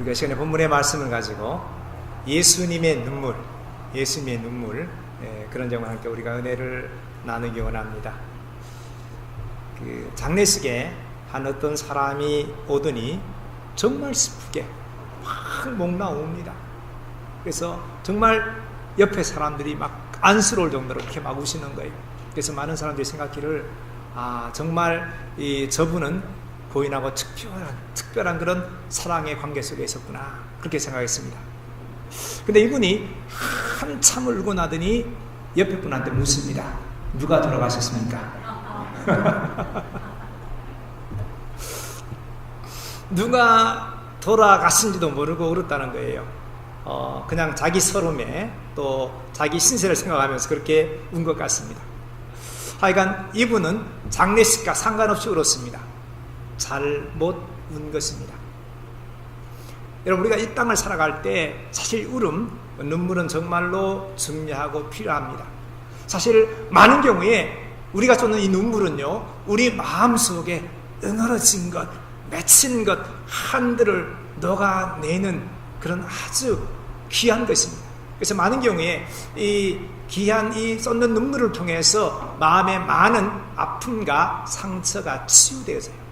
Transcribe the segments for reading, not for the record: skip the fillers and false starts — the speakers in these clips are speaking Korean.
우리가 시간에 본문의 말씀을 가지고 예수님의 눈물 그런 점과 함께 우리가 은혜를 나누기 원합니다. 그 장례식에 한 어떤 사람이 오더니 정말 슬프게 확 목 나옵니다. 그래서 정말 옆에 사람들이 막 안쓰러울 정도로 이렇게 막 우시는 거예요. 그래서 많은 사람들이 생각하기를 정말 저분은 고인하고 특별한 그런 사랑의 관계 속에 있었구나, 그렇게 생각했습니다. 근데 이분이 한참을 울고 나더니 옆에 분한테 묻습니다. 누가 돌아가셨습니까? 누가 돌아갔는지도 모르고 울었다는 거예요. 그냥 자기 서름에 또 자기 신세를 생각하면서 그렇게 운 것 같습니다. 하여간 이분은 장례식과 상관없이 울었습니다. 잘못 운 것입니다. 여러분, 우리가 이 땅을 살아갈 때 사실 눈물은 정말로 중요하고 필요합니다. 사실 많은 경우에 우리가 쏟는 이 눈물은요, 우리 마음속에 응어러진 것, 맺힌 것 한들을 녹아내는 그런 아주 귀한 것입니다. 그래서 많은 경우에 이 귀한 이 쏟는 눈물을 통해서 마음의 많은 아픔과 상처가 치유되어져요.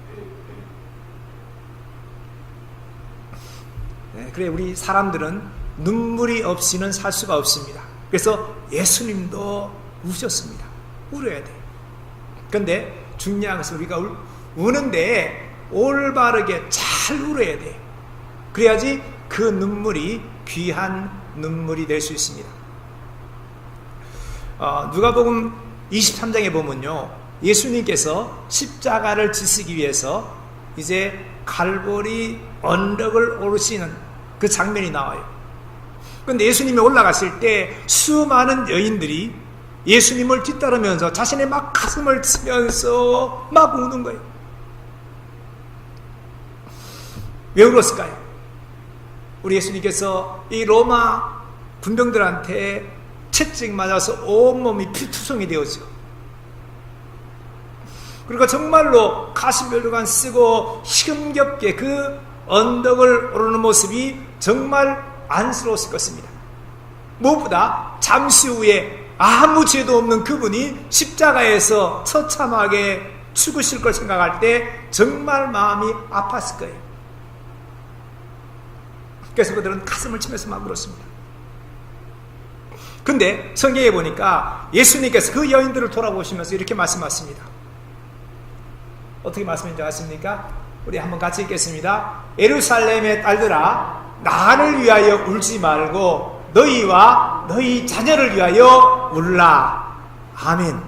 그래, 우리 사람들은 눈물이 없이는 살 수가 없습니다. 그래서 예수님도 우셨습니다. 울어야 돼요. 그런데 중요한 것은 우리가 우는데 올바르게 잘 울어야 돼요. 그래야지 그 눈물이 귀한 눈물이 될 수 있습니다. 누가복음 23장에 보면요, 예수님께서 십자가를 지시기 위해서 이제 갈보리 언덕을 오르시는 그 장면이 나와요. 그런데 예수님이 올라갔을 때 수많은 여인들이 예수님을 뒤따르면서 자신의 막 가슴을 치면서 막 우는 거예요. 왜 울었을까요? 우리 예수님께서 이 로마 군병들한테 채찍 맞아서 온몸이 피투성이 되었죠. 그러니까 정말로 가시면류관 쓰고 힘겹게 그 언덕을 오르는 모습이 정말 안쓰러웠을 것입니다. 무엇보다 잠시 후에 아무 죄도 없는 그분이 십자가에서 처참하게 죽으실 걸 생각할 때 정말 마음이 아팠을 거예요. 그래서 그들은 가슴을 치면서 막 울었습니다. 근데 성경에 보니까 예수님께서 그 여인들을 돌아보시면서 이렇게 말씀하십니다. 어떻게 말씀인지 아십니까? 우리 한번 같이 읽겠습니다. 예루살렘의 딸들아, 나를 위하여 울지 말고 너희와 너희 자녀를 위하여 울라. 아멘.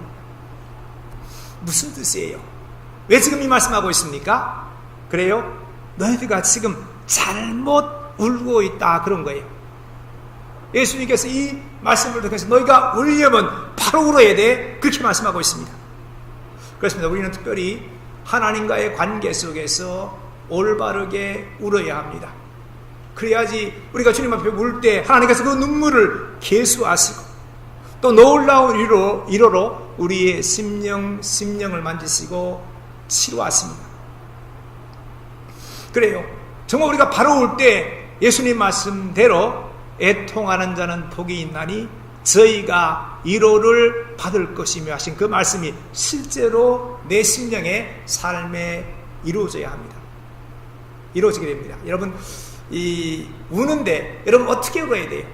무슨 뜻이에요? 왜 지금 이 말씀하고 있습니까? 그래요? 너희들가 지금 잘못 울고 있다, 그런 거예요. 예수님께서 이 말씀을 통해서 너희가 울려면 바로 울어야 돼, 그렇게 말씀하고 있습니다. 그렇습니다. 우리는 특별히 하나님과의 관계 속에서 올바르게 울어야 합니다. 그래야지 우리가 주님 앞에 울 때 하나님께서 그 눈물을 계수하시고 또 놀라운 위로로 우리의 심령을 만지시고 치료하십니다. 그래요. 정말 우리가 바로 울 때 예수님 말씀대로 애통하는 자는 복이 있나니 저희가 위로를 받을 것이며 하신 그 말씀이 실제로 내 심령의 삶에 이루어져야 합니다. 이루어지게 됩니다. 여러분, 우는데 여러분 어떻게 울어야 돼요?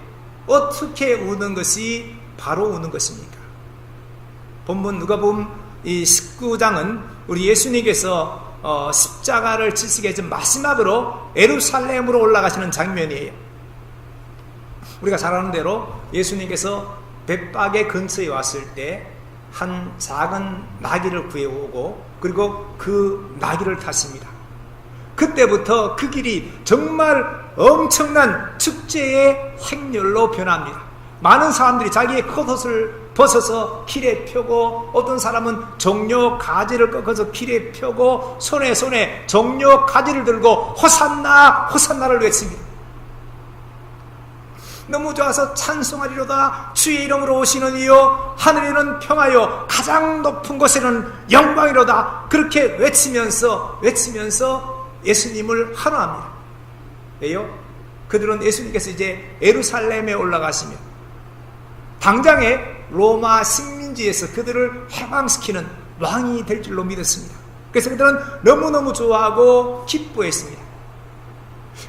어떻게 우는 것이 바로 우는 것입니까? 본문 누가복음 19장은 우리 예수님께서 십자가를 지시기 전 마지막으로 예루살렘으로 올라가시는 장면이에요. 우리가 잘 아는 대로 예수님께서 벳박의 근처에 왔을 때 한 작은 나귀를 구해오고 그리고 그 나귀를 탔습니다. 그때부터 그 길이 정말 엄청난 축제의 행렬로 변합니다. 많은 사람들이 자기의 겉옷을 벗어서 길에 펴고 어떤 사람은 종려 가지를 꺾어서 길에 펴고 손에 종려 가지를 들고 호산나 호산나를 외칩니다. 너무 좋아서 찬송하리로다. 주의 이름으로 오시는 이여 하늘에는 평하여 가장 높은 곳에는 영광이로다. 그렇게 외치면서 예수님을 환호합니다. 왜요? 그들은 예수님께서 이제 예루살렘에 올라가시면 당장에 로마 식민지에서 그들을 해방시키는 왕이 될 줄로 믿었습니다. 그래서 그들은 너무너무 좋아하고 기뻐했습니다.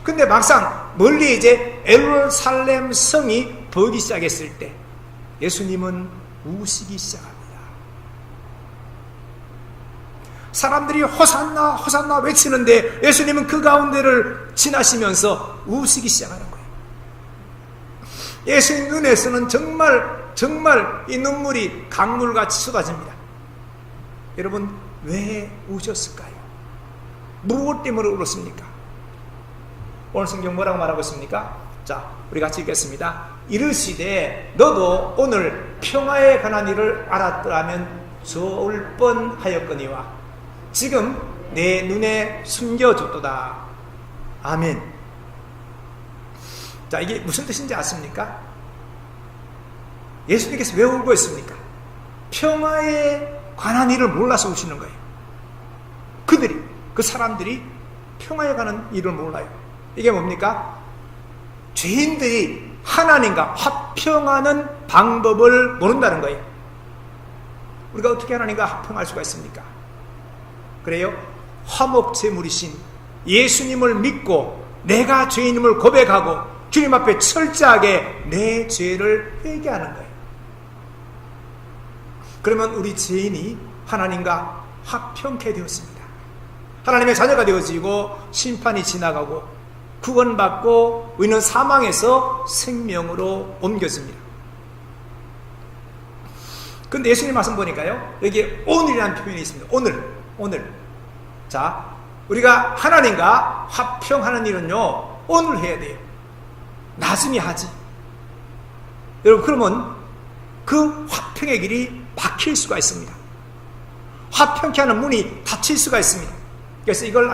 근데 막상 멀리 이제 예루살렘 성이 보이기 시작했을 때 예수님은 우시기 시작합니다. 사람들이 호산나 호산나 외치는데 예수님은 그 가운데를 지나시면서 우시기 시작하는 거예요. 예수님 눈에서는 정말 이 눈물이 강물같이 쏟아집니다. 여러분, 왜 우셨을까요? 무엇 때문에 울었습니까? 오늘 성경 뭐라고 말하고 있습니까? 자, 우리 같이 읽겠습니다. 이르시되 너도 오늘 평화에 관한 일을 알았더라면 좋을 뻔하였거니와 지금 내 눈에 숨겨졌도다. 아멘. 자, 이게 무슨 뜻인지 아십니까? 예수님께서 왜 울고 있습니까? 평화에 관한 일을 몰라서 우시는 거예요. 그 사람들이 평화에 관한 일을 몰라요. 이게 뭡니까? 죄인들이 하나님과 화평하는 방법을 모른다는 거예요. 우리가 어떻게 하나님과 화평할 수가 있습니까? 그래요? 화목제물이신 예수님을 믿고 내가 죄인임을 고백하고 주님 앞에 철저하게 내 죄를 회개하는 거예요. 그러면 우리 죄인이 하나님과 화평케 되었습니다. 하나님의 자녀가 되어지고 심판이 지나가고 구원받고 우리는 사망에서 생명으로 옮겨집니다. 근데 예수님 말씀 보니까요, 여기에 오늘이라는 표현이 있습니다. 오늘. 자, 우리가 하나님과 화평하는 일은요, 오늘 해야 돼요. 나중에 하지. 여러분, 그러면 그 화평의 길이 막힐 수가 있습니다. 화평케 하는 문이 닫힐 수가 있습니다. 그래서 이걸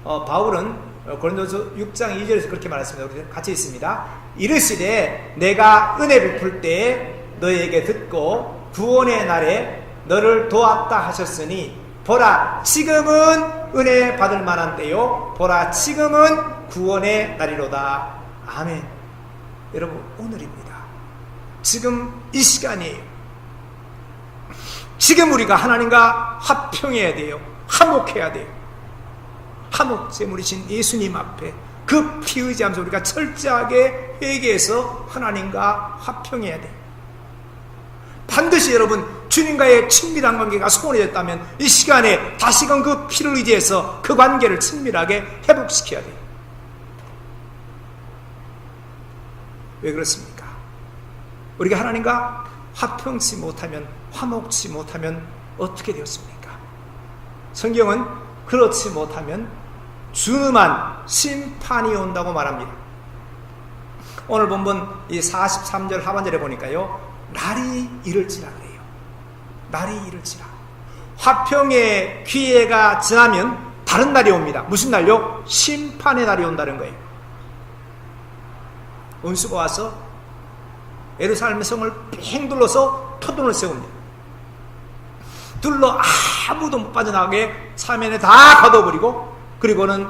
바울은 고린도서 6장 2절에서 그렇게 말했습니다. 우리 같이 있습니다. 이르시되 내가 은혜 베풀 때 너에게 듣고 구원의 날에 너를 도왔다 하셨으니 보라 지금은 은혜 받을 만한 때요 보라 지금은 구원의 날이로다. 아멘. 여러분, 오늘입니다. 지금 이 시간이에요. 지금 우리가 하나님과 화평해야 돼요. 화목해야 돼요. 화목제물이신 예수님 앞에 그 피 의지하면서 우리가 철저하게 회개해서 하나님과 화평해야 돼요. 반드시 여러분, 주님과의 친밀한 관계가 소원해졌다면 이 시간에 다시금 그 피를 의지해서 그 관계를 친밀하게 회복시켜야 돼요. 왜 그렇습니까? 우리가 하나님과 화평치 못하면, 화목치 못하면 어떻게 되었습니까? 성경은 그렇지 못하면 준엄한 심판이 온다고 말합니다. 오늘 본문 이 43절 하반절에 보니까요, 날이 이를지라 그래요. 날이 이를지라. 화평의 기회가 지나면 다른 날이 옵니다. 무슨 날요? 심판의 날이 온다는 거예요. 원수가 와서 예루살렘 성을 팽 둘러서 토둔을 세웁니다. 둘러 아무도 못 빠져나가게 사면에 다 가둬버리고, 그리고는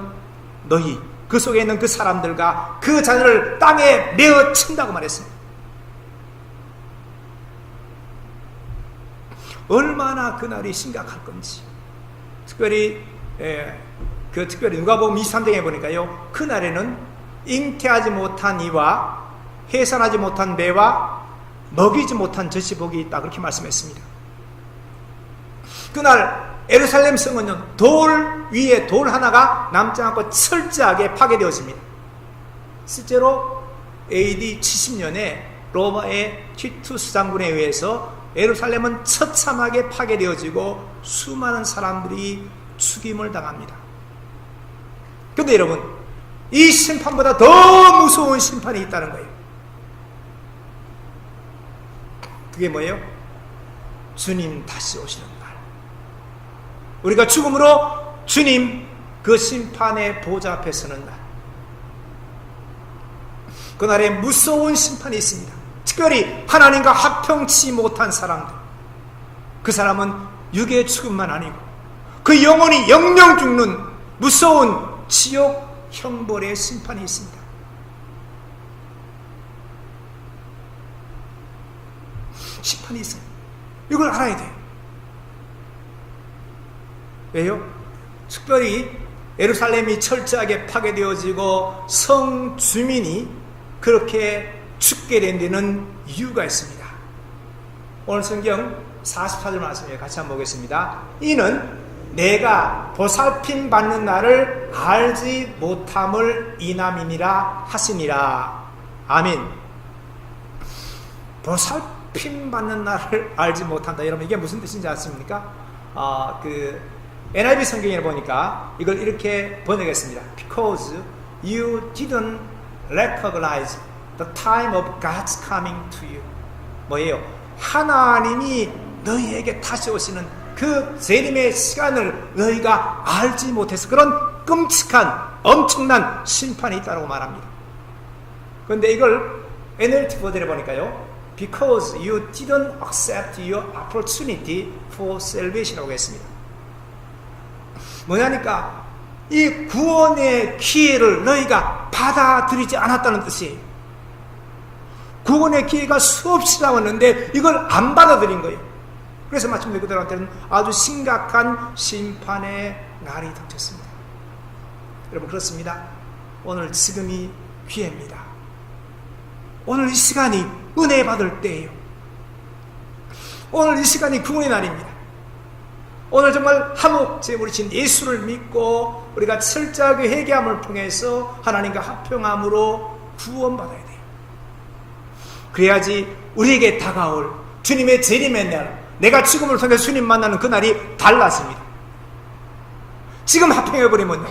너희 그 속에 있는 그 사람들과 그 자녀를 땅에 메어 친다고 말했습니다. 얼마나 그날이 심각할 건지. 특별히 누가복음 23장에 보니까요, 그날에는 잉태하지 못한 이와 해산하지 못한 매와 먹이지 못한 젖이 복이 있다, 그렇게 말씀했습니다. 그날 예루살렘 성은요, 돌 위에 돌 하나가 남지 않고 철저하게 파괴되었습니다. 실제로 AD 70년에 로마의 티투스 장군에 의해서 예루살렘은 처참하게 파괴되어지고 수많은 사람들이 죽임을 당합니다. 그런데 여러분, 이 심판보다 더 무서운 심판이 있다는 거예요. 그게 뭐예요? 주님 다시 오시는 날. 우리가 죽음으로 주님 그 심판의 보좌 앞에 서는 날. 그날에 무서운 심판이 있습니다. 특별히 하나님과 화평치 못한 사람들, 그 사람은 육의 죽음만 아니고 그 영혼이 영영 죽는 무서운 지옥 형벌의 심판이 있습니다. 심판이 있어요. 이걸 알아야 돼요. 왜요? 특별히 예루살렘이 철저하게 파괴되어지고 성 주민이 그렇게 죽게 된 데는 이유가 있습니다. 오늘 성경 44절 말씀에 같이 한번 보겠습니다. 이는 내가 보살핌 받는 날을 알지 못함을 인함이니라 하시니라. 아멘. 보살핌 받는 날을 알지 못한다. 여러분 이게 무슨 뜻인지 아십니까? NIV 성경에 보니까 이걸 이렇게 번역했습니다. Because you didn't recognize the time of God's coming to you. 뭐예요? 하나님이 너희에게 다시 오시는 그 재림의 시간을 너희가 알지 못해서 그런 끔찍한 엄청난 심판이 있다고 말합니다. 그런데 이걸 NLT 버전에 보니까요, Because you didn't accept your opportunity for salvation이라고 했습니다. 뭐냐니까 이 구원의 기회를 너희가 받아들이지 않았다는 뜻이에요. 구원의 기회가 수없이 나왔는데 이걸 안 받아들인 거예요. 그래서 마침 너희들한테는 아주 심각한 심판의 날이 닥쳤습니다. 여러분 그렇습니다. 오늘 지금이 기회입니다. 오늘 이 시간이 은혜 받을 때예요. 오늘 이 시간이 구원의 날입니다. 오늘 정말 한옥 제물이신 예수를 믿고 우리가 철저하게 회개함을 통해서 하나님과 합평함으로 구원받아야 돼요. 그래야지 우리에게 다가올 주님의 재림의 날, 내가 죽음을 통해 주님 만나는 그날이 달라집니다. 지금 합평해버리면요,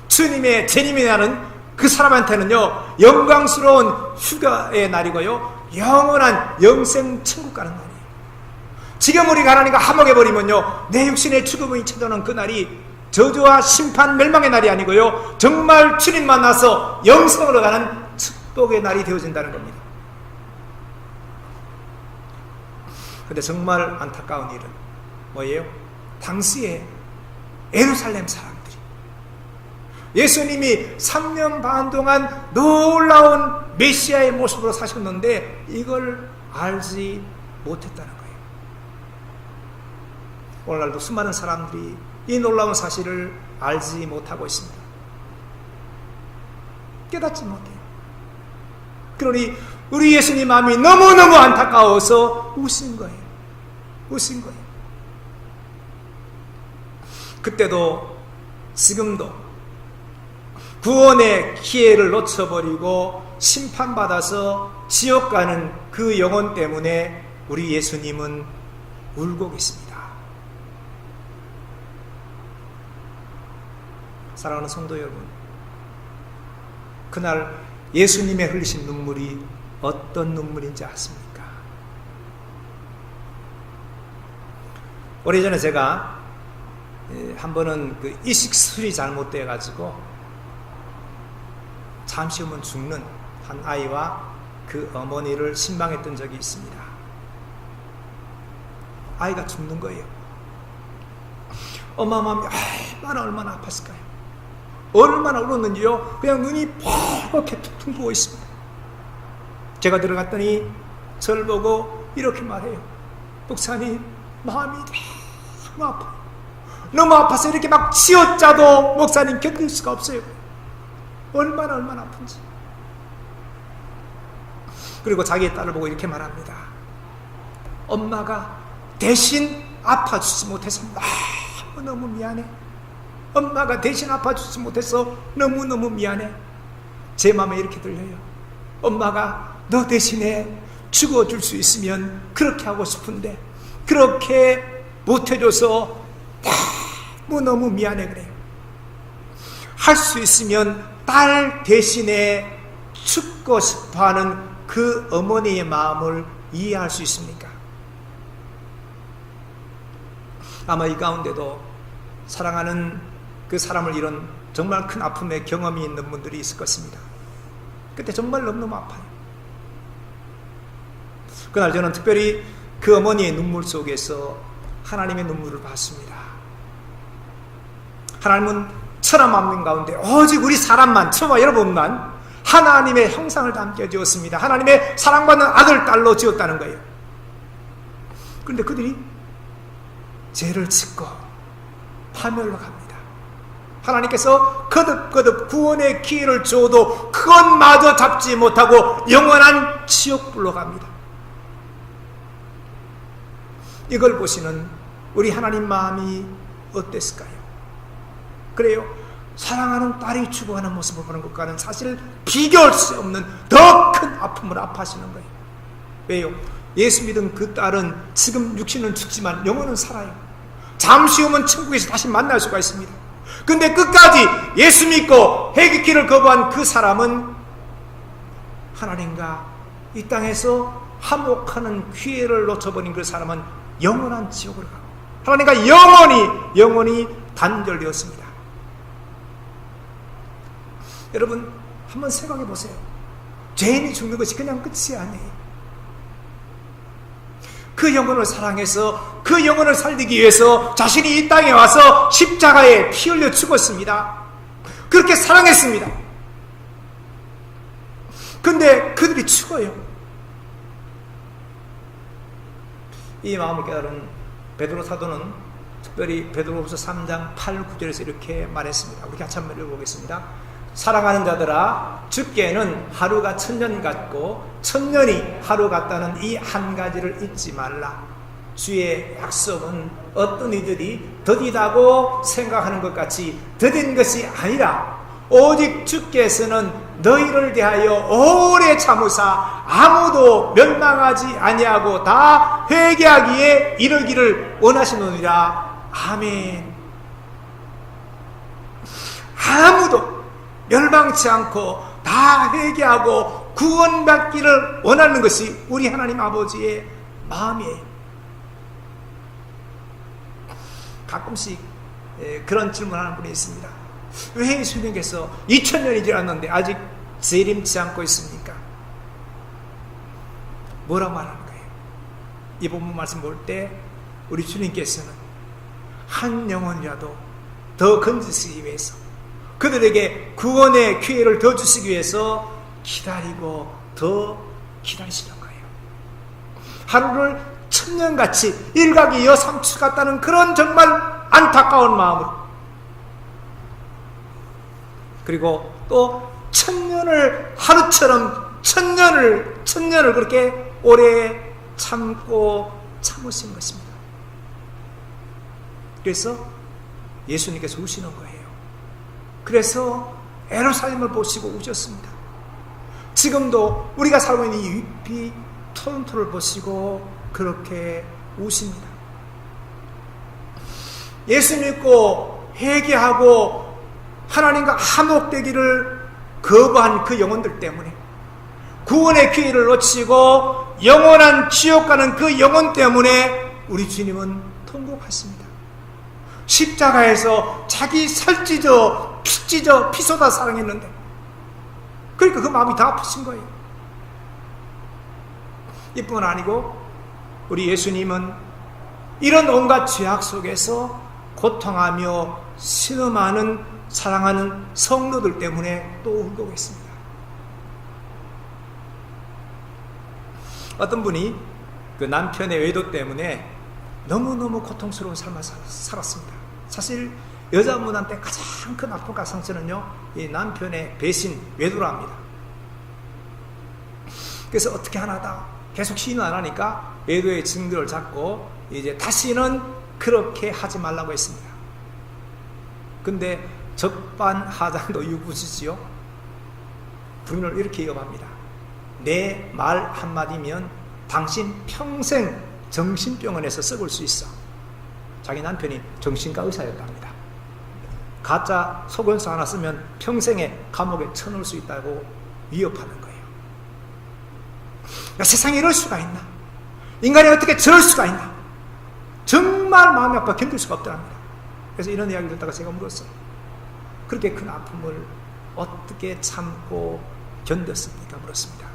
주님의 재림의 날은 그 사람한테는요 영광스러운 휴가의 날이고요, 영원한 영생 천국 가는 날이에요. 지금 우리가 하나님과 화목해버리면요, 내 육신의 죽음이 찾아오는 그날이 저주와 심판 멸망의 날이 아니고요, 정말 주님 만나서 영생으로 가는 축복의 날이 되어진다는 겁니다. 근데 정말 안타까운 일은 뭐예요? 당시에 예루살렘 사람들이 예수님이 3년 반 동안 놀라운 메시아의 모습으로 사셨는데 이걸 알지 못했다는 거예요. 오늘날도 수많은 사람들이 이 놀라운 사실을 알지 못하고 있습니다. 깨닫지 못해요. 그러니 우리 예수님 마음이 너무너무 안타까워서 우신 거예요. 우신 거예요. 그때도 지금도 구원의 기회를 놓쳐버리고 심판받아서 지옥 가는 그 영혼 때문에 우리 예수님은 울고 계십니다. 사랑하는 성도 여러분, 그날 예수님의 흘리신 눈물이 어떤 눈물인지 아십니까? 오래전에 제가 한 번은 그 이식술이 잘못되어 가지고 잠시 후면 죽는 한 아이와 그 어머니를 신방했던 적이 있습니다. 아이가 죽는 거예요. 엄마 마음이 얼마나 아팠을까요? 얼마나 울었는지요, 그냥 눈이 퍽게 퉁퉁 부어 있습니다. 제가 들어갔더니 저를 보고 이렇게 말해요. 목사님, 마음이 너무 아파요. 너무 아파서 이렇게 막 치어짜도 목사님 견딜 수가 없어요. 얼마나 아픈지. 그리고 자기의 딸을 보고 이렇게 말합니다. 엄마가 대신 아파주지 못해서 너무 미안해. 엄마가 대신 아파주지 못해서 너무너무 미안해. 제 마음에 이렇게 들려요. 엄마가 너 대신에 죽어줄 수 있으면 그렇게 하고 싶은데 그렇게 못해줘서 너무 미안해 그래요. 할 수 있으면 딸 대신에 죽고 싶어하는 그 어머니의 마음을 이해할 수 있습니까? 아마 이 가운데도 사랑하는 그 사람을 잃은 정말 큰 아픔의 경험이 있는 분들이 있을 것입니다. 그때 정말 너무너무 아파요. 그날 저는 특별히 그 어머니의 눈물 속에서 하나님의 눈물을 봤습니다. 하나님은 천하 만민 가운데 오직 우리 사람만, 저와 여러분만 하나님의 형상을 담게 지었습니다. 하나님의 사랑받는 아들, 딸로 지었다는 거예요. 그런데 그들이 죄를 짓고 파멸로 갑니다. 하나님께서 거듭거듭 구원의 기회를 줘도 그것마저 잡지 못하고 영원한 지옥불로 갑니다. 이걸 보시는 우리 하나님 마음이 어땠을까요? 그래요. 사랑하는 딸이 죽어가는 모습을 보는 것과는 사실 비교할 수 없는 더 큰 아픔을 아파하시는 거예요. 왜요? 예수 믿은 그 딸은 지금 육신은 죽지만 영혼은 살아요. 잠시 후면 천국에서 다시 만날 수가 있습니다. 근데 끝까지 예수 믿고 회개키를 거부한 그 사람은 하나님과 이 땅에서 화목하는 기회를 놓쳐버린 그 사람은 영원한 지옥으로 가고 하나님과 영원히 단절되었습니다. 여러분 한번 생각해 보세요. 죄인이 죽는 것이 그냥 끝이 아니에요. 그 영혼을 사랑해서 그 영혼을 살리기 위해서 자신이 이 땅에 와서 십자가에 피 흘려 죽었습니다. 그렇게 사랑했습니다. 근데 그들이 죽어요. 이 마음을 깨달은 베드로 사도는 특별히 베드로후서 3장 8, 9절에서 이렇게 말했습니다. 우리 같이 한번 읽어보겠습니다. 사랑하는 자들아, 주께는 하루가 천년 같고 천년이 하루 같다는 이 한 가지를 잊지 말라. 주의 약속은 어떤 이들이 더디다고 생각하는 것 같이 더딘 것이 아니라 오직 주께서는 너희를 대하여 오래 참으사 아무도 멸망하지 아니하고 다 회개하기에 이르기를 원하시노니라. 아멘. 아무도 멸망치 않고 다 회개하고 구원받기를 원하는 것이 우리 하나님 아버지의 마음이에요. 가끔씩 그런 질문하는 분이 있습니다. 왜 예수님께서 2000년이 지났는데 아직 재림치 않고 있습니까? 뭐라 말하는 거예요? 이 본문 말씀 볼 때 우리 주님께서는 한 영혼이라도 더 건지시기 위해서, 그들에게 구원의 기회를 더 주시기 위해서 기다리고 더 기다리시는 거예요. 하루를 천년같이 일각이 여삼추 같다는 그런 정말 안타까운 마음으로, 그리고 또 천년을 하루처럼 천년을 그렇게 오래 참으신 것입니다. 그래서 예수님께서 우시는 거예요. 그래서 예루살렘을 보시고 우셨습니다. 지금도 우리가 살고 있는 이 위피 토론토를 보시고 그렇게 우십니다. 예수 믿고 회개하고 하나님과 화목되기를 거부한 그 영혼들 때문에, 구원의 기회를 놓치고 영원한 지옥 가는 그 영혼 때문에 우리 주님은 통곡하십니다. 십자가에서 자기 살 찢어 피 쏟아 사랑했는데, 그러니까 그 마음이 다 아프신 거예요. 이뿐 아니고 우리 예수님은 이런 온갖 죄악 속에서 고통하며 신음하는 사랑하는 성도들 때문에 또 울고 있습니다. 어떤 분이 그 남편의 외도 때문에 너무너무 고통스러운 삶을 살았습니다. 사실 여자분한테 가장 큰 아픔과 상처는요, 이 남편의 배신, 외도라 합니다. 그래서 어떻게 하나다 계속 시인을 안 하니까 외도의 증거를 잡고 이제 다시는 그렇게 하지 말라고 했습니다. 근데 적반하장도 유부지지요. 부인을 이렇게 이어갑니다. 내 말 한마디면 당신 평생 정신병원에서 썩을 수 있어. 자기 남편이 정신과 의사였답니다. 가짜 소견서 하나 쓰면 평생에 감옥에 쳐넣을 수 있다고 위협하는 거예요. 그러니까 세상에 이럴 수가 있나? 인간이 어떻게 저럴 수가 있나? 정말 마음이 아파 견딜 수가 없더랍니다. 그래서 이런 이야기를 듣다가 제가 물었어요. 그렇게 큰 아픔을 어떻게 참고 견뎠습니까? 물었습니다.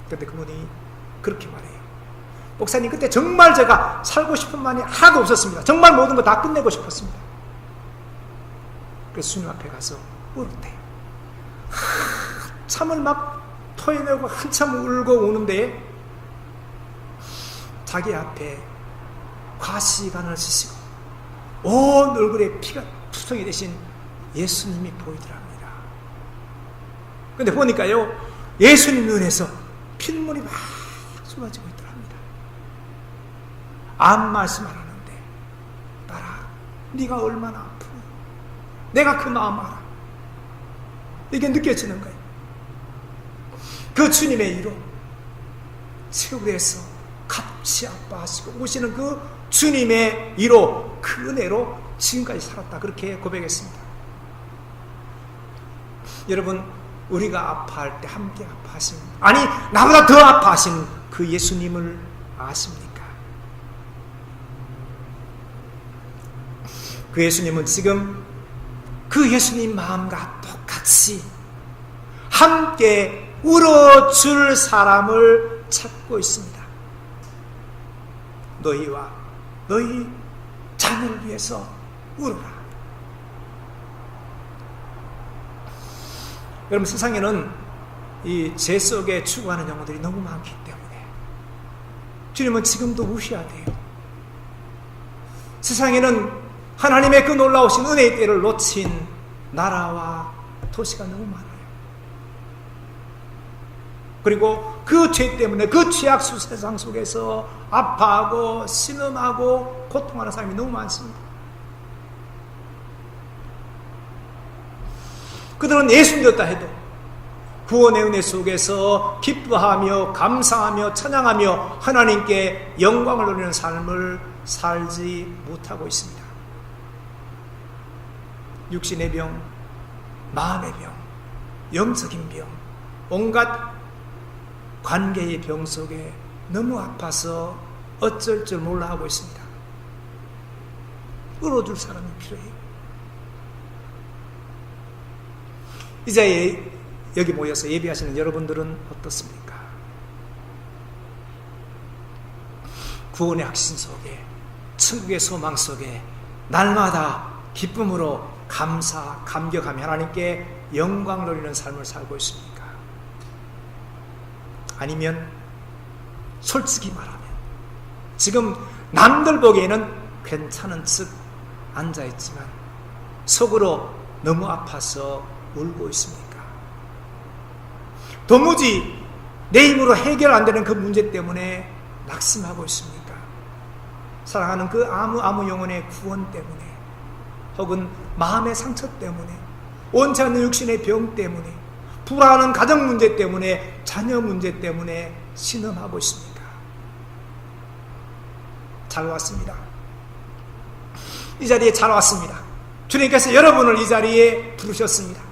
그런데 그분이 그렇게 말해요. 목사님, 그때 정말 제가 살고 싶은 마음이 하나도 없었습니다. 정말 모든 거 다 끝내고 싶었습니다. 그래서 주님 앞에 가서 울었대요. 한참을 막 토해내고 한참 울고 우는데 자기 앞에 과시간을 쓰시고 온 얼굴에 피가 투성이 되신 예수님이 보이더랍니다. 근데 보니까요, 예수님 눈에서 핏물이 막 쏟아지고 있더랍니다. 아무 말씀 안 하는데, 딸아, 네가 얼마나 아프니? 내가 그 마음 알아. 이게 느껴지는 거예요. 그 주님의 이로 세월에서 같이 아파하시고 오시는 그 주님의 이로, 그 은혜로 지금까지 살았다, 그렇게 고백했습니다. 여러분, 우리가 아파할 때 함께 아파하시는, 아니 나보다 더 아파하시는 그 예수님을 아십니까? 그 예수님은 지금 그 예수님 마음과 똑같이 함께 울어줄 사람을 찾고 있습니다. 너희와 너희 자녀를 위해서 울어라. 여러분, 세상에는 이 죄 속에 추구하는 영혼들이 너무 많기 때문에 주님은 지금도 우셔야 돼요. 세상에는 하나님의 그 놀라우신 은혜의 때를 놓친 나라와 도시가 너무 많아요. 그리고 그 죄 때문에 그 죄악수 세상 속에서 아파하고 신음하고 고통하는 사람이 너무 많습니다. 그들은 예수 믿었다 해도 구원의 은혜 속에서 기뻐하며 감사하며 찬양하며 하나님께 영광을 돌리는 삶을 살지 못하고 있습니다. 육신의 병, 마음의 병, 영적인 병, 온갖 관계의 병 속에 너무 아파서 어쩔 줄 몰라 하고 있습니다. 울어줄 사람이 필요해요. 이 자리에 여기 모여서 예배하시는 여러분들은 어떻습니까? 구원의 확신 속에, 천국의 소망 속에 날마다 기쁨으로 감사, 감격하며 하나님께 영광을 돌리는 삶을 살고 있습니까? 아니면 솔직히 말하면 지금 남들 보기에는 괜찮은 척 앉아있지만 속으로 너무 아파서 울고 있습니까? 도무지 내 힘으로 해결 안 되는 그 문제 때문에 낙심하고 있습니까? 사랑하는 그 아무 영혼의 구원 때문에, 혹은 마음의 상처 때문에, 원치 않는 육신의 병 때문에, 불안한 가정 문제 때문에, 자녀 문제 때문에 신음하고 있습니까? 잘 왔습니다. 이 자리에 잘 왔습니다. 주님께서 여러분을 이 자리에 부르셨습니다.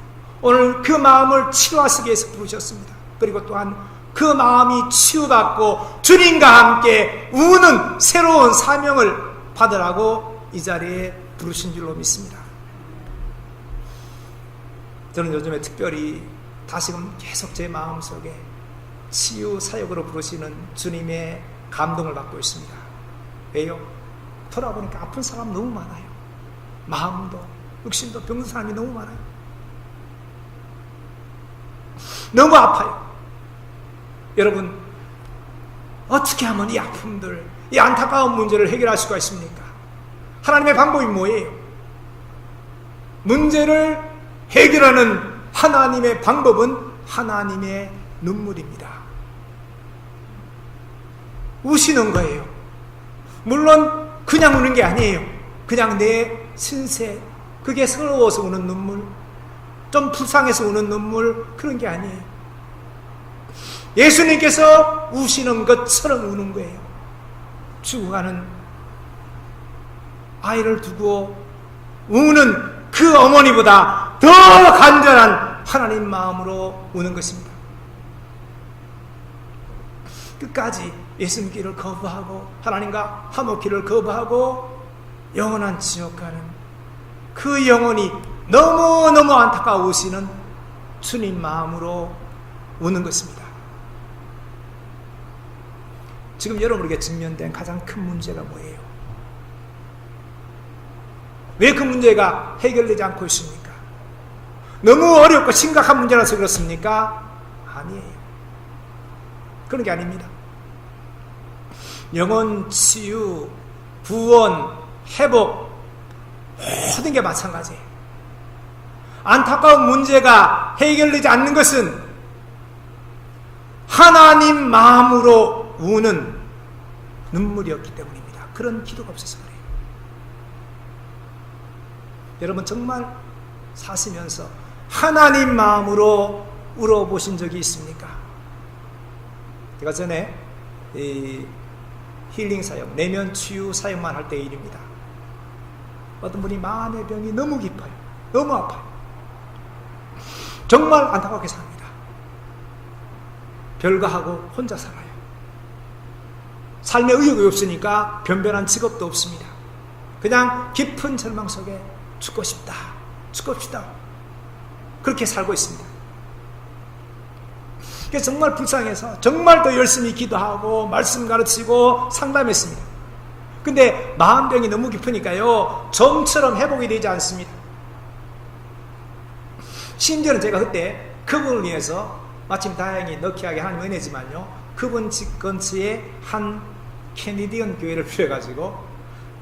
오늘 그 마음을 치유하시기 위해서 부르셨습니다. 그리고 또한 그 마음이 치유받고 주님과 함께 우는 새로운 사명을 받으라고 이 자리에 부르신 줄로 믿습니다. 저는 요즘에 특별히 다시금 계속 제 마음속에 치유 사역으로 부르시는 주님의 감동을 받고 있습니다. 왜요? 돌아보니까 아픈 사람 너무 많아요. 마음도 육신도 병든 사람이 너무 많아요. 너무 아파요. 여러분, 어떻게 하면 이 아픔들, 이 안타까운 문제를 해결할 수가 있습니까? 하나님의 방법이 뭐예요? 문제를 해결하는 하나님의 방법은 하나님의 눈물입니다. 우시는 거예요. 물론 그냥 우는 게 아니에요. 그냥 내 신세, 그게 서러워서 우는 눈물, 좀 불쌍해서 우는 눈물, 그런 게 아니에요. 예수님께서 우시는 것처럼 우는 거예요. 죽어가는 아이를 두고 우는 그 어머니보다 더 간절한 하나님 마음으로 우는 것입니다. 끝까지 예수님 길을 거부하고 하나님과 화목길을 거부하고 영원한 지옥 가는 그 영혼이 너무너무 안타까우시는 주님 마음으로 우는 것입니다. 지금 여러분에게 직면된 가장 큰 문제가 뭐예요? 왜 그 문제가 해결되지 않고 있습니까? 너무 어렵고 심각한 문제라서 그렇습니까? 아니에요. 그런 게 아닙니다. 영혼 치유, 구원, 회복, 모든 게 마찬가지예요. 안타까운 문제가 해결되지 않는 것은 하나님 마음으로 우는 눈물이었기 때문입니다. 그런 기도가 없어서 그래요. 여러분 정말 사시면서 하나님 마음으로 울어보신 적이 있습니까? 제가 전에 힐링 사역, 내면 치유 사역만 할 때의 일입니다. 어떤 분이 마음의 병이 너무 깊어요. 너무 아파요. 정말 안타깝게 삽니다. 별거하고 혼자 살아요. 삶에 의욕이 없으니까 변변한 직업도 없습니다. 그냥 깊은 절망 속에 죽고 싶다. 그렇게 살고 있습니다. 그래서 정말 불쌍해서 정말 더 열심히 기도하고 말씀 가르치고 상담했습니다. 근데 마음병이 너무 깊으니까요, 좀처럼 회복이 되지 않습니다. 심지어는 제가 그때 그분을 위해서 마침 다행히 너키하게 하나님 은혜지만요, 그분 집 근처에 한 캐네디언 교회를 빌려가지고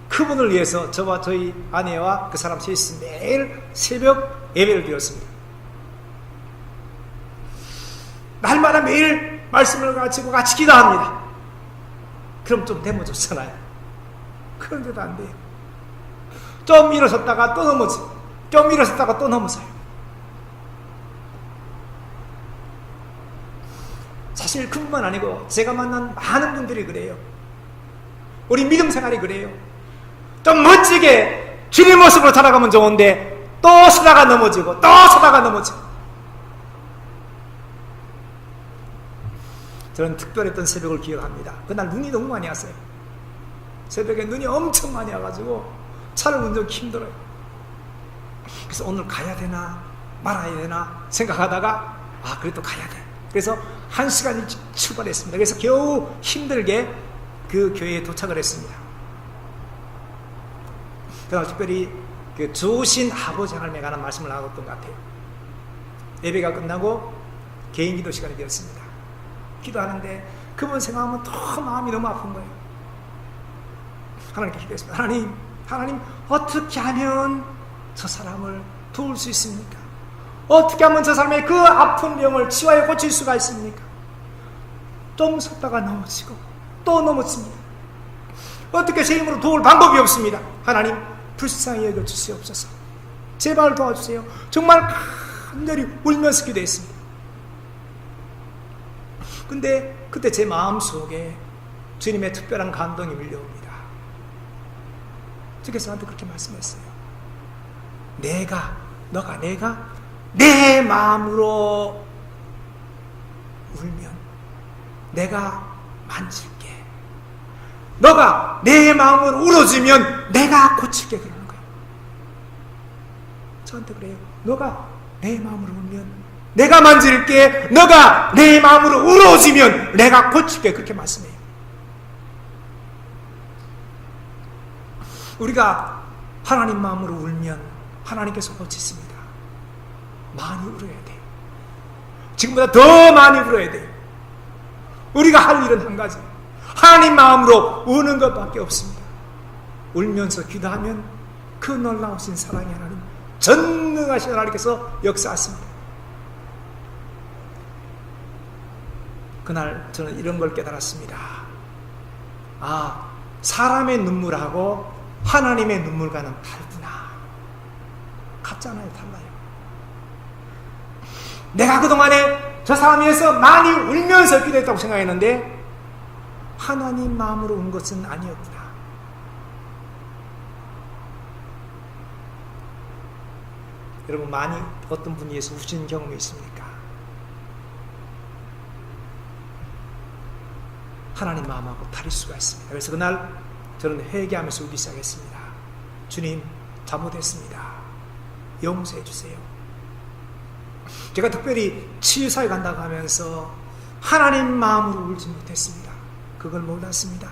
그분을 위해서 저와 저희 아내와 그 사람 셋이 매일 새벽 예배를 드렸습니다. 날마다 매일 말씀을 가르치고 같이 기도합니다. 그럼 좀 되면 좋잖아요. 그런데도 안 돼요. 좀 일어섰다가 또 넘어져요. 좀 일어섰다가 또 넘어져요. 사실 그뿐만 아니고 제가 만난 많은 분들이 그래요. 우리 믿음 생활이 그래요. 좀 멋지게 주님 모습으로 살아가면 좋은데 또 서다가 넘어지고 또 서다가 넘어지고. 저는 특별했던 새벽을 기억합니다. 그날 눈이 너무 많이 왔어요. 새벽에 눈이 엄청 많이 와가지고 차를 운전하기 힘들어요. 그래서 오늘 가야 되나 말아야 되나 생각하다가 그래도 가야 돼. 그래서 1시간 일찍 출발했습니다. 그래서 겨우 힘들게 그 교회에 도착을 했습니다. 그날 특별히 그 좋으신 아버지 하나님에 관한 말씀을 나눴던 것 같아요. 예배가 끝나고 개인 기도 시간이 되었습니다. 기도하는데 그분 생각하면 더 마음이 너무 아픈 거예요. 하나님께 기도했습니다. 하나님 어떻게 하면 저 사람을 도울 수 있습니까? 어떻게 하면 저 사람의 그 아픈 병을 치유하여 고칠 수가 있습니까? 좀 섰다가 넘어지고 또 넘어집니다. 어떻게 제 힘으로 도울 방법이 없습니다. 하나님 불쌍히 여겨주시옵소서. 제발 도와주세요. 정말 간절히 울면서 기도했습니다. 근데 그때 제 마음속에 주님의 특별한 감동이 밀려옵니다. 주께서 저한테 그렇게 말씀했어요. 너가 내 마음으로 울면 내가 만질게. 너가 내 마음으로 울어주면 내가 고칠게. 그러는 거예요. 저한테 그래요. 너가 내 마음으로 울면 내가 만질게. 너가 내 마음으로 울어주면 내가 고칠게. 그렇게 말씀해요. 우리가 하나님 마음으로 울면 하나님께서 고치십니다. 많이 울어야 돼요. 지금보다 더 많이 울어야 돼요. 우리가 할 일은 한 가지, 하나님 마음으로 우는 것밖에 없습니다. 울면서 기도하면 그 놀라우신 사랑의 하나님, 전능하신 하나님께서 역사하십니다. 그날 저는 이런 걸 깨달았습니다. 사람의 눈물하고 하나님의 눈물과는 다르구나. 같잖아요. 달라요. 내가 그동안에 저 사람 위해서 많이 울면서 기도했다고 생각했는데 하나님 마음으로 운 것은 아니었구나. 여러분 많이 어떤 분이 위해서 우신 경험이 있습니까? 하나님 마음하고 다를 수가 있습니다. 그래서 그날 저는 회개하면서 울기 시작했습니다. 주님, 잘못했습니다. 용서해 주세요. 제가 특별히 치유사에 간다고 하면서 하나님 마음으로 울지 못했습니다. 그걸 몰랐습니다.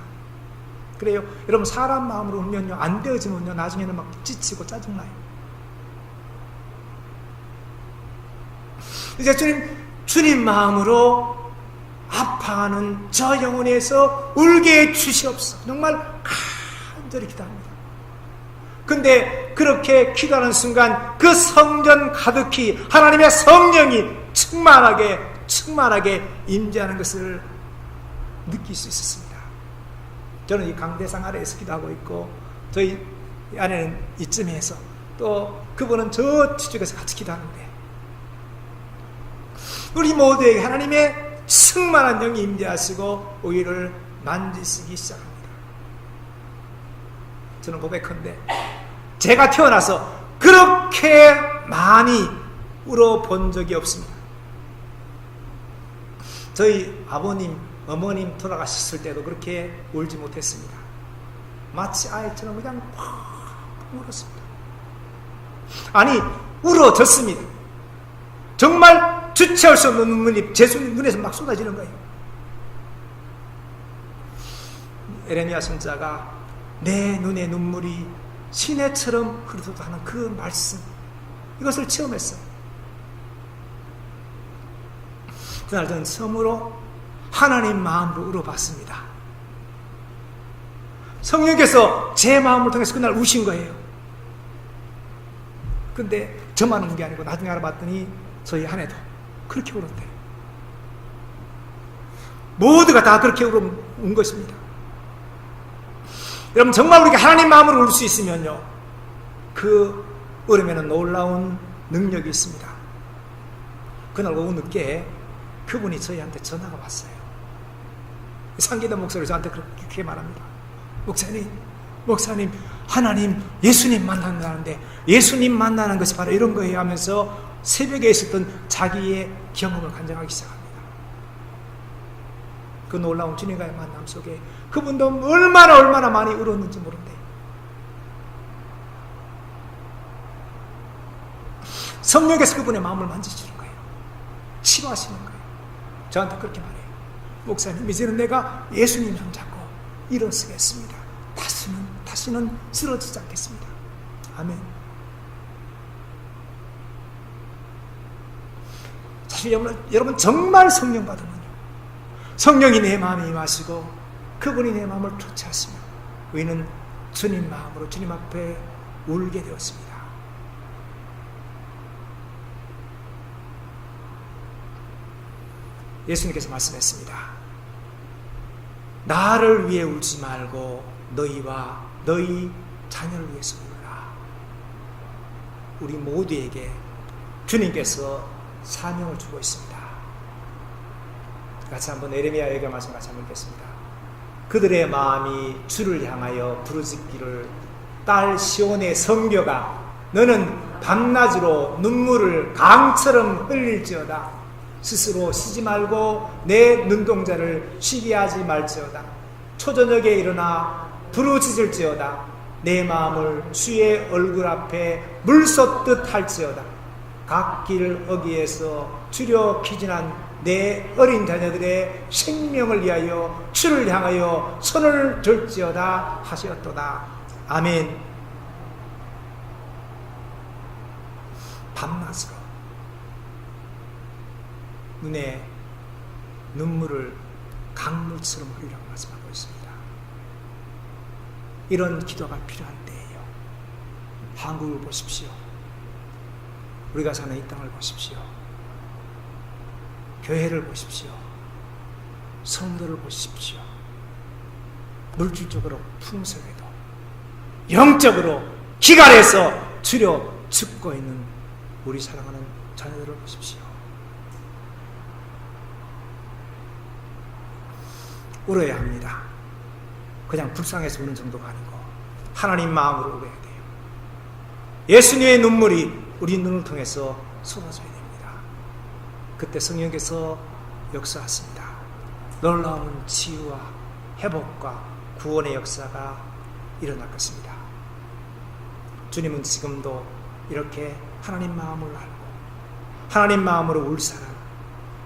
그래요. 여러분 사람 마음으로 울면요, 안 되어지면요, 나중에는 막 지치고 짜증나요. 이제 주님 마음으로 아파하는 저 영혼에서 울게 해 주시옵소서. 정말 간절히 기도합니다. 근데 그렇게 기도하는 순간 그 성전 가득히 하나님의 성령이 충만하게 임재하는 것을 느낄 수 있었습니다. 저는 이 강대상 아래에서 기도하고 있고 저희 아내는 이쯤에서 또 그분은 저 뒤쪽에서 같이 기도하는데 우리 모두에게 하나님의 충만한 영이 임재하시고 우리를 만지시기 시작합니다. 저는 고백한데 제가 태어나서 그렇게 많이 울어본 적이 없습니다. 저희 아버님, 어머님 돌아가셨을 때도 그렇게 울지 못했습니다. 마치 아이처럼 그냥 팍 울었습니다. 아니, 울어졌습니다. 정말 주체할 수 없는 눈물이 제 눈에서 막 쏟아지는 거예요. 에레미야 선지자가 내 눈에 눈물이 시내처럼 흐르도록 하는 그 말씀, 이것을 체험했어요. 그날 저는 처음으로 하나님 마음으로 울어봤습니다. 성령께서 제 마음을 통해서 그날 우신 거예요. 근데 저만 운 게 아니고 나중에 알아봤더니 저희 아내도 그렇게 울었대요. 모두가 다 그렇게 운 것입니다. 여러분, 정말 우리가 하나님 마음으로 울 수 있으면요, 그 울음에는 놀라운 능력이 있습니다. 그날 오후 늦게 그분이 저희한테 전화가 왔어요. 상기된 목소리로 저한테 그렇게 말합니다. 목사님, 하나님, 예수님 만난다는데 예수님 만나는 것이 바로 이런 거예요 하면서 새벽에 있었던 자기의 경험을 간증하기 시작합니다. 그 놀라운 주님과의 만남 속에 그분도 얼마나 많이 울었는지 모른대요. 성령께서 그분의 마음을 만지시는 거예요. 치료하시는 거예요. 저한테 그렇게 말해요. 목사님, 이제는 내가 예수님 손 잡고 일어서겠습니다. 다시는 쓰러지지 않겠습니다. 아멘. 사실 여러분 정말 성령 받으면요, 성령이 내 마음에 임하시고 그분이 내 마음을 터치하시며 우리는 주님 마음으로 주님 앞에 울게 되었습니다. 예수님께서 말씀했습니다. 나를 위해 울지 말고 너희와 너희 자녀를 위해서 울라. 우리 모두에게 주님께서 사명을 주고 있습니다. 같이 한번 에레미야의 말씀 같이 한번 읽겠습니다. 그들의 마음이 주를 향하여 부르짖기를 딸 시온의 성벽아, 너는 밤낮으로 눈물을 강처럼 흘릴지어다. 스스로 쉬지 말고 내 눈동자를 쉬게 하지 말지어다. 초저녁에 일어나 부르짖을지어다. 내 마음을 주의 얼굴 앞에 물 쏟듯 할지어다. 각 길 어귀에서 주려 기진한 내 어린 자녀들의 생명을 위하여 주를 향하여 손을 들지어다 하셨도다. 아멘. 밤낮으로 눈에 눈물을 강물처럼 흘리라고 말씀하고 있습니다. 이런 기도가 필요한 때예요. 한국을 보십시오. 우리가 사는 이 땅을 보십시오. 교회를 보십시오. 성도를 보십시오. 물질적으로 풍성해도 영적으로 기갈해서 주려 죽고 있는 우리 사랑하는 자녀들을 보십시오. 울어야 합니다. 그냥 불쌍해서 우는 정도가 아니고 하나님 마음으로 울어야 돼요. 예수님의 눈물이 우리 눈을 통해서 쏟아져야 됩니다. 그때 성령께서 역사하십니다. 놀라운 치유와 회복과 구원의 역사가 일어날 것입니다. 주님은 지금도 이렇게 하나님 마음을 알고 하나님 마음으로 울 사람,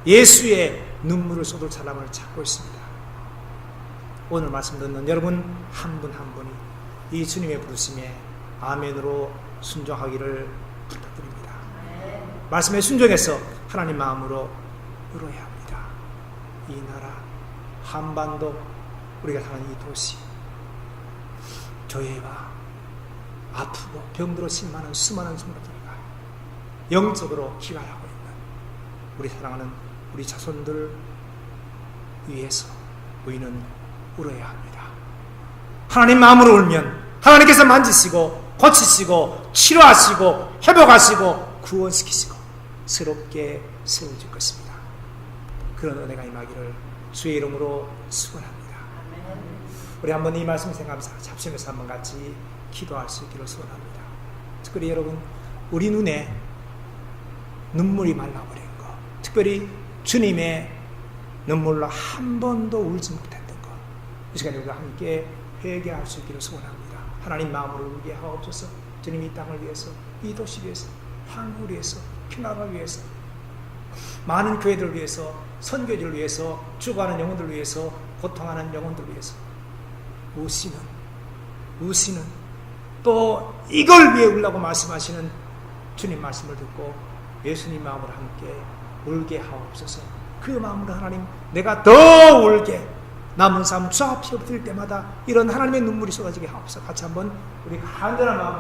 예수의 눈물을 쏟을 사람을 찾고 있습니다. 오늘 말씀 듣는 여러분 한 분 한 분이 이 주님의 부르심에 아멘으로 순종하기를 부탁드립니다. 말씀에 순종해서 하나님 마음으로 울어야 합니다. 이 나라 한반도, 우리가 사는 이 도시, 교회가 아프고 병들어 실망하는 수많은 성도들과 영적으로 기갈하고 있는 우리 사랑하는 우리 자손들 위해서 우리는 울어야 합니다. 하나님 마음으로 울면 하나님께서 만지시고 고치시고 치료하시고 회복하시고 구원시키시고 새롭게 세워줄 것입니다. 그런 은혜가 임하기를 주의 이름으로 축원합니다. 우리 한번 이 말씀 생각하면서 잡수면서 한번 같이 기도할 수 있기를 소원합니다. 특별히 여러분, 우리 눈에 눈물이 말라버린 것, 특별히 주님의 눈물로 한 번도 울지 못했던 것, 이 시간에 우리가 함께 회개할 수 있기를 소원합니다. 하나님 마음으로 울게 하옵소서. 주님 이 땅을 위해서, 이 도시 위해서, 한국을 위해서, 피나라를 위해서, 많은 교회들을 위해서, 선교지를 위해서, 죽어가는 영혼들을 위해서, 고통하는 영혼들을 위해서 우시는 또 이걸 위해 울라고 말씀하시는 주님 말씀을 듣고 예수님 마음으로 함께 울게 하옵소서. 그 마음으로 하나님, 내가 더 울게, 남은 삶 주 앞에 엎드릴 때마다 이런 하나님의 눈물이 쏟아지게 하옵소서. 같이 한번 우리 간절한 마음으로